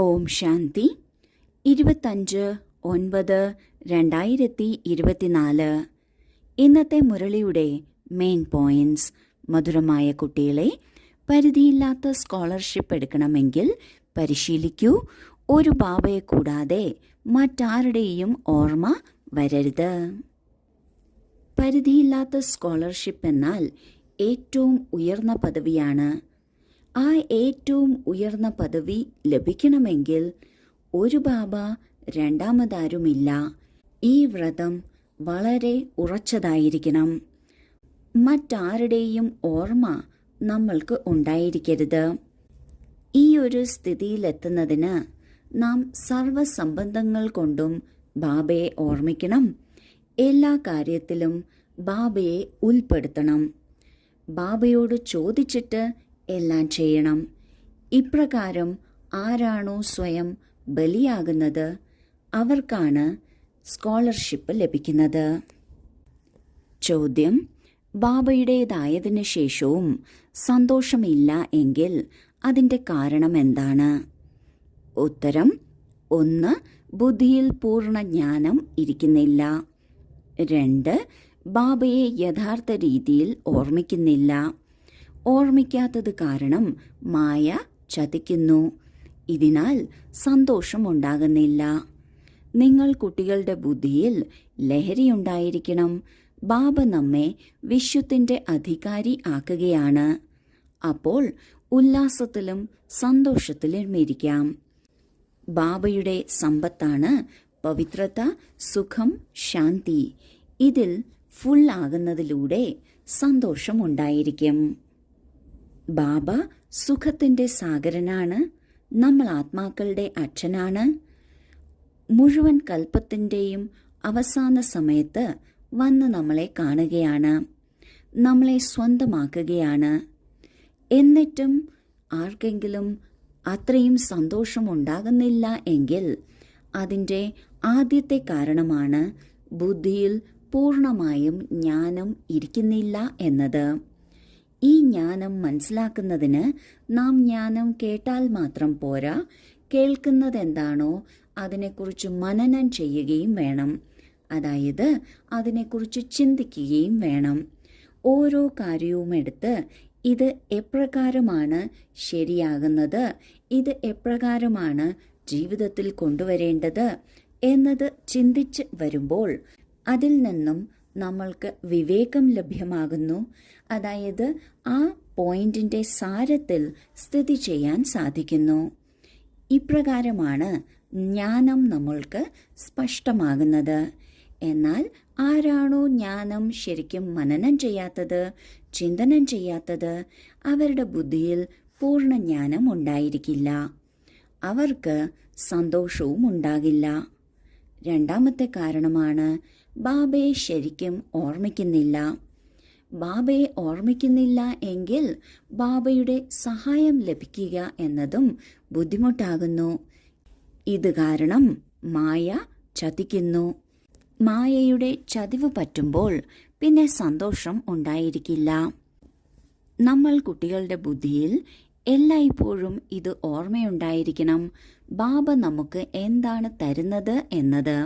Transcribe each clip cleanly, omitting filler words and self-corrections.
ഓം ശാന്തി. 25/9/2024. ഇന്നത്തെ മുരളിയുടെ main points. മധുരമായ കുട്ടികളെ, പരിധിയില്ലാത്ത സ്കോളർഷിപ്പ് എടുക്കണമെങ്കിൽ പരിശീലിക്കൂ. ഒരു ബാബയെ കൂടാതെ മറ്റാരുടെയും ഓർമ്മ വരരുത്. പരിധിയില്ലാത്ത സ്കോളർഷിപ്പ് എന്നാൽ ഏറ്റവും ഉയർന്ന പദവിയാണ്. ആ ഏറ്റവും ഉയർന്ന പദവി ലഭിക്കണമെങ്കിൽ ഒരു ബാബ രണ്ടാമതാരുമില്ല. ഈ വ്രതം വളരെ ഉറച്ചതായിരിക്കണം. മറ്റാരുടെയും ഓർമ്മ നമ്മൾക്ക് ഉണ്ടായിരിക്കരുത്. ഈ ഒരു സ്ഥിതിയിലെത്തുന്നതിന് നാം സർവസംബന്ധങ്ങൾ കൊണ്ടും ബാബയെ ഓർമ്മിക്കണം. എല്ലാ കാര്യത്തിലും ബാബയെ ഉൾപ്പെടുത്തണം. ബാബയോട് ചോദിച്ചിട്ട് എല്ലാം ചെയ്യണം. ഇപ്രകാരം ആരാണോ സ്വയം ബലിയാകുന്നത് അവർക്കാണ് സ്കോളർഷിപ്പ് ലഭിക്കുന്നത്. ചോദ്യം: ബാബയുടേതായതിനു ശേഷവും സന്തോഷമില്ല എങ്കിൽ അതിൻ്റെ കാരണം എന്താണ്? ഉത്തരം: 1. ബുദ്ധിയിൽ പൂർണ്ണ ജ്ഞാനം ഇരിക്കുന്നില്ല. 2. ബാബയെ യഥാർത്ഥ രീതിയിൽ ഓർമ്മിക്കുന്നില്ല. ഓർമ്മിക്കാത്തത് കാരണം മായ ചതിക്കുന്നു. ഇതിനാൽ സന്തോഷമുണ്ടാകുന്നില്ല. നിങ്ങൾ കുട്ടികളുടെ ബുദ്ധിയിൽ ലഹരിയുണ്ടായിരിക്കണം. ബാബ നമ്മെ വിശ്വത്തിൻ്റെ അധികാരി ആക്കുകയാണ്. അപ്പോൾ ഉല്ലാസത്തിലും സന്തോഷത്തിലും ഇരിക്കാം. ബാബയുടെ സമ്പത്താണ് പവിത്രത, സുഖം, ശാന്തി. ഇതിൽ ഫുൾ ആകുന്നതിലൂടെ സന്തോഷമുണ്ടായിരിക്കും. ബാബ സുഖത്തിൻ്റെ സാഗരനാണ്. നമ്മൾ ആത്മാക്കളുടെ അച്ഛനാണ്. മുഴുവൻ കൽപ്പത്തിൻ്റെയും അവസാന സമയത്ത് വന്ന് നമ്മളെ കാണുകയാണ്, നമ്മളെ സ്വന്തമാക്കുകയാണ്. എന്നിട്ടും ആർക്കെങ്കിലും അത്രയും സന്തോഷമുണ്ടാകുന്നില്ല എങ്കിൽ അതിൻ്റെ ആദ്യത്തെ കാരണമാണ് ബുദ്ധിയിൽ പൂർണ്ണമായും ജ്ഞാനം ഇരിക്കുന്നില്ല എന്നത്. ഈ ജ്ഞാനം മനസ്സിലാക്കുന്നതിന് നാം ജ്ഞാനം കേട്ടാൽ മാത്രം പോരാ, കേൾക്കുന്നതെന്താണോ അതിനെക്കുറിച്ച് മനനം ചെയ്യുകയും വേണം. അതായത് അതിനെക്കുറിച്ച് ചിന്തിക്കുകയും വേണം. ഓരോ കാര്യവും എടുത്ത് ഇത് എപ്രകാരമാണ് ശരിയാകുന്നത്, ഇത് എപ്രകാരമാണ് ജീവിതത്തിൽ കൊണ്ടുവരേണ്ടത് എന്നത് ചിന്തിച്ച് വരുമ്പോൾ അതിൽ നിന്നും നമ്മൾക്ക് വിവേകം ലഭ്യമാകുന്നു. അതായത് ആ പോയിന്റിൻ്റെ സാരത്തിൽ സ്ഥിതി ചെയ്യാൻ സാധിക്കുന്നു. ഇപ്രകാരമാണ് ജ്ഞാനം നമ്മൾക്ക് സ്പഷ്ടമാകുന്നത്. എന്നാൽ ആരാണോ ജ്ഞാനം ശരിക്കും മനനം ചെയ്യാത്തത്, ചിന്തനം ചെയ്യാത്തത്, അവരുടെ ബുദ്ധിയിൽ പൂർണ്ണ ജ്ഞാനം ഉണ്ടായിരിക്കില്ല. അവർക്ക് സന്തോഷവും ഉണ്ടാകില്ല. രണ്ടാമത്തെ കാരണമാണ് ബാബയെ ശരിക്കും ഓർമ്മിക്കുന്നില്ല. ബാബയെ ഓർമ്മിക്കുന്നില്ല എങ്കിൽ ബാബയുടെ സഹായം ലഭിക്കുക എന്നതും ബുദ്ധിമുട്ടാകുന്നു. ഇത് കാരണം മായ ചതിക്കുന്നു. മായയുടെ ചതിവ് പറ്റുമ്പോൾ പിന്നെ സന്തോഷം ഉണ്ടായിരിക്കില്ല. നമ്മൾ കുട്ടികളുടെ ബുദ്ധിയിൽ എല്ലായ്പ്പോഴും ഇത് ഓർമ്മയുണ്ടായിരിക്കണം. ബാബ നമുക്ക് എന്താണ് തരുന്നത് എന്നത്,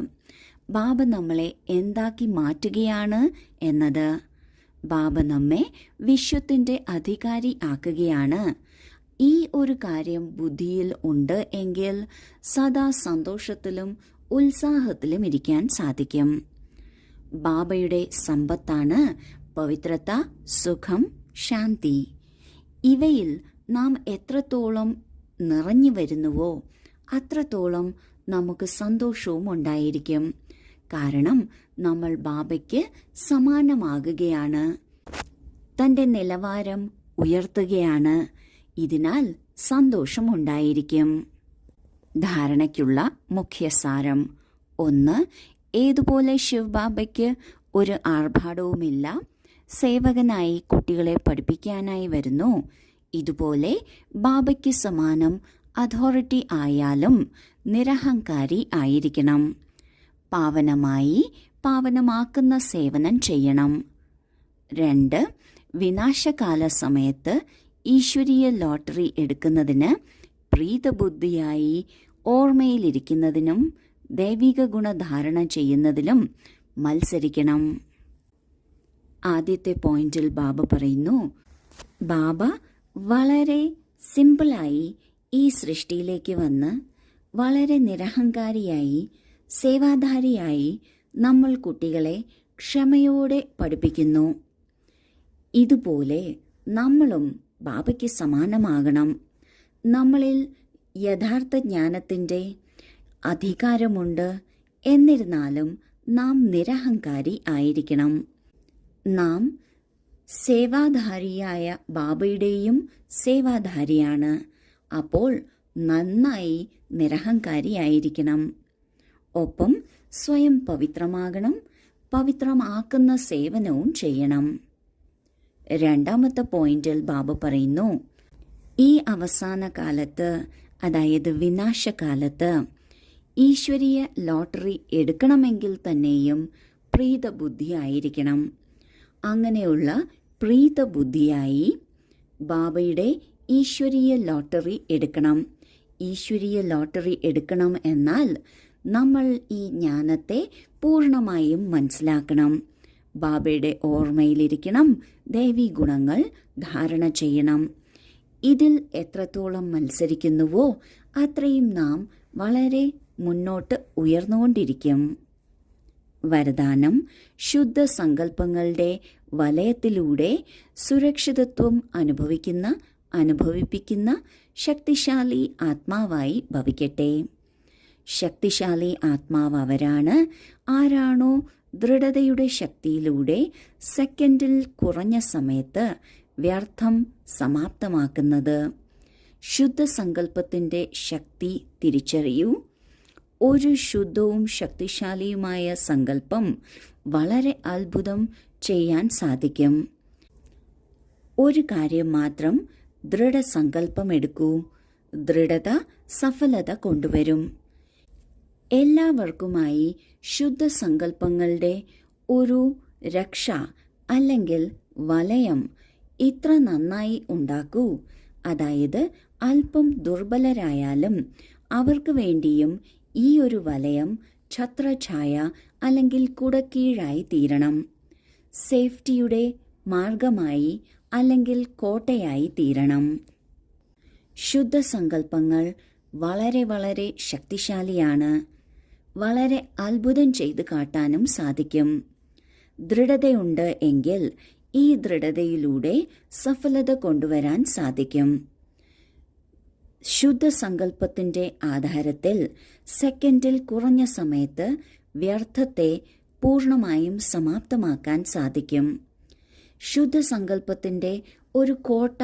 ബാബ നമ്മളെ എന്താക്കി മാറ്റുകയാണ് എന്നത്. ബാബ നമ്മെ വിശ്വത്തിൻ്റെ അധികാരി ആക്കുകയാണ്. ഈ ഒരു കാര്യം ബുദ്ധിയിൽ ഉണ്ട് എങ്കിൽ സദാ സന്തോഷത്തിലും ഉത്സാഹത്തിലും ഇരിക്കാൻ സാധിക്കും. ബാബയുടെ സമ്പത്താണ് പവിത്രത, സുഖം, ശാന്തി. ഇവയിൽ നാം എത്രത്തോളം നിറഞ്ഞു വരുന്നുവോ അത്രത്തോളം നമുക്ക് സന്തോഷവും ഉണ്ടായിരിക്കും. കാരണം നമ്മൾ ബാബയ്ക്ക് സമാനമാകുകയാണ്, തൻ്റെ നിലവാരം ഉയർത്തുകയാണ്. ഇതിനാൽ സന്തോഷമുണ്ടായിരിക്കും. ധാരണയ്ക്കുള്ള മുഖ്യസാരം: 1. ഏതുപോലെ ശിവബാബയ്ക്ക് ഒരു ആർഭാടവുമില്ല. സേവകനായി കുട്ടികളെ പഠിപ്പിക്കാനായി വരുന്നു. ഇതുപോലെ ബാബയ്ക്ക് സമാനം അതോറിറ്റി ആയാലും നിരഹങ്കാരി ആയിരിക്കണം. പാവനമായി പാവനമാക്കുന്ന സേവനം ചെയ്യണം. 2. വിനാശകാല സമയത്ത് ഈശ്വരീയ ലോട്ടറി എടുക്കുന്നതിന് പ്രീതബുദ്ധിയായി ഓർമ്മയിലിരിക്കുന്നതിനും ദൈവിക ഗുണധാരണ ചെയ്യുന്നതിലും മത്സരിക്കണം. ആദ്യത്തെ പോയിന്റിൽ ബാബ പറയുന്നു, ബാബ വളരെ സിമ്പിളായി ഈ സൃഷ്ടിയിലേക്ക് വന്ന് വളരെ നിരഹങ്കാരിയായി സേവാധാരിയായി നമ്മൾ കുട്ടികളെ ക്ഷമയോടെ പഠിപ്പിക്കുന്നു. ഇതുപോലെ നമ്മളും ബാബയ്ക്ക് സമാനമാകണം. നമ്മളിൽ യഥാർത്ഥ ജ്ഞാനത്തിൻ്റെ അധികാരമുണ്ട്. എന്നിരുന്നാലും നാം നിരഹങ്കാരി ആയിരിക്കണം. നാം സേവാധാരിയായ ബാബയുടെയും സേവാധാരിയാണ്. അപ്പോൾ നന്നായി നിരഹങ്കാരിയായിരിക്കണം. ഒപ്പം സ്വയം പവിത്രമാകണം. പവിത്രമാക്കുന്ന സേവനവും ചെയ്യണം. രണ്ടാമത്തെ പോയിന്റിൽ ബാബ പറയുന്നു, ഈ അവസാന കാലത്ത്, അതായത് വിനാശകാലത്ത്, ഈശ്വരീയ ലോട്ടറി എടുക്കണമെങ്കിൽ തന്നെയും പ്രീതബുദ്ധിയായിരിക്കണം. അങ്ങനെയുള്ള പ്രീതബുദ്ധിയായി ബാബയുടെ ഈശ്വരീയ ലോട്ടറി എടുക്കണം. ഈശ്വരീയ ലോട്ടറി എടുക്കണം എന്നാൽ നമ്മൾ ഈ ജ്ഞാനത്തെ പൂർണ്ണമായും മനസ്സിലാക്കണം. ബാബയുടെ ഓർമ്മയിലിരിക്കണം. ദൈവീ ഗുണങ്ങൾ ധാരണ ചെയ്യണം. ഇതിൽ എത്രത്തോളം മത്സരിക്കുന്നുവോ അത്രയും നാം വളരെ മുന്നോട്ട് ഉയർന്നുകൊണ്ടിരിക്കും. വരദാനം: ശുദ്ധ സങ്കല്പങ്ങളുടെ വലയത്തിലൂടെ സുരക്ഷിതത്വം അനുഭവിപ്പിക്കുന്ന ശക്തിശാലി ആത്മാവായി ഭവിക്കട്ടെ. ശക്തിശാലി ആത്മാവ് അവരാണ് ആരാണോ ദൃഢതയുടെ ശക്തിയിലൂടെ സെക്കൻഡിൽ കുറഞ്ഞ സമയത്ത് വ്യർത്ഥം സമാപ്തമാക്കുന്നത്. ശുദ്ധസങ്കല്പത്തിൻ്റെ ശക്തി തിരിച്ചറിയൂ. ഒരു ശുദ്ധവും ശക്തിശാലിയുമായ സങ്കല്പം വളരെ അത്ഭുതം ചെയ്യാൻ സാധിക്കും. ഒരു കാര്യം മാത്രം ദൃഢസങ്കല്പം എടുക്കൂ. ദൃഢത സഫലത കൊണ്ടുവരും. എല്ലാവർക്കുമായി ശുദ്ധസങ്കല്പങ്ങളുടെ ഒരു രക്ഷ അല്ലെങ്കിൽ വലയം ഇത്ര നന്നായി ഉണ്ടാക്കൂ. അതായത് അല്പം ദുർബലരായാലും അവർക്ക് വേണ്ടിയും ഈ ഒരു വലയം ഛത്രഛായ അല്ലെങ്കിൽ കുടക്കീഴായി തീരണം. സേഫ്റ്റിയുടെ മാർഗമായി അല്ലെങ്കിൽ കോട്ടയായി തീരണം. ശുദ്ധസങ്കല്പങ്ങൾ വളരെ വളരെ ശക്തിശാലിയാണ്. വളരെ അത്ഭുതം ചെയ്ത് കാട്ടാനും സാധിക്കും. ദൃഢതയുണ്ട് എങ്കിൽ ഈ ദൃഢതയിലൂടെ സഫലത കൊണ്ടുവരാൻ സാധിക്കും. ശുദ്ധസങ്കല്പത്തിൻ്റെ ആധാരത്തിൽ സെക്കൻഡിൽ കുറഞ്ഞ സമയത്ത് വ്യർത്ഥത്തെ പൂർണ്ണമായും സമാപ്തമാക്കാൻ സാധിക്കും. ശുദ്ധസങ്കല്പത്തിൻ്റെ ഒരു കോട്ട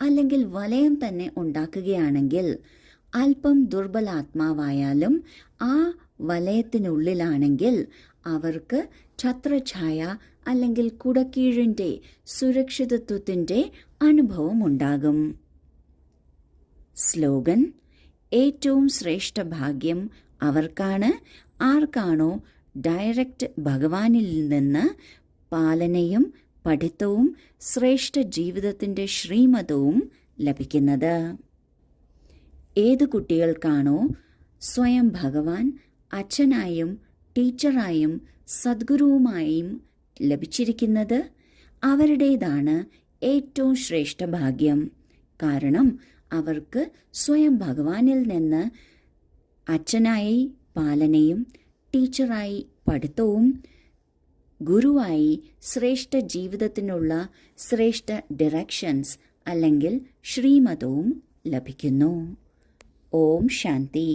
അല്ലെങ്കിൽ വലയം തന്നെ ഉണ്ടാക്കുകയാണെങ്കിൽ അല്പം ദുർബലാത്മാവായാലും ആ വലയത്തിനുള്ളിലാണെങ്കിൽ അവർക്ക് ഛത്രഛായ അല്ലെങ്കിൽ കുടക്കീഴിൻ്റെ സുരക്ഷിതത്വത്തിൻ്റെ അനുഭവം ഉണ്ടാകും. സ്ലോഗൻ: ഏറ്റവും ശ്രേഷ്ഠ ഭാഗ്യം അവർക്കാണ് ആർക്കാണോ ഡയറക്റ്റ് ഭഗവാനിൽ നിന്ന് പാലനയും പഠിത്തവും ശ്രേഷ്ഠ ജീവിതത്തിൻ്റെ ശ്രീമതവും ലഭിക്കുന്നത്. ഏത് കുട്ടികൾക്കാണോ സ്വയം ഭഗവാൻ അച്ഛനായും ടീച്ചറായും സദ്ഗുരുവുമായും ലഭിച്ചിരിക്കുന്നത് അവരുടേതാണ് ഏറ്റവും ശ്രേഷ്ഠ ഭാഗ്യം. കാരണം അവർക്ക് സ്വയം ഭഗവാനിൽ നിന്ന് അച്ഛനായി പാലനയും ടീച്ചറായി പഠിത്തവും ഗുരുവായി ശ്രേഷ്ഠ ജീവിതത്തിനുള്ള ശ്രേഷ്ഠ ഡയറക്ഷൻസ് അല്ലെങ്കിൽ ശ്രീമതവും ലഭിക്കുന്നു. ഓം ശാന്തി.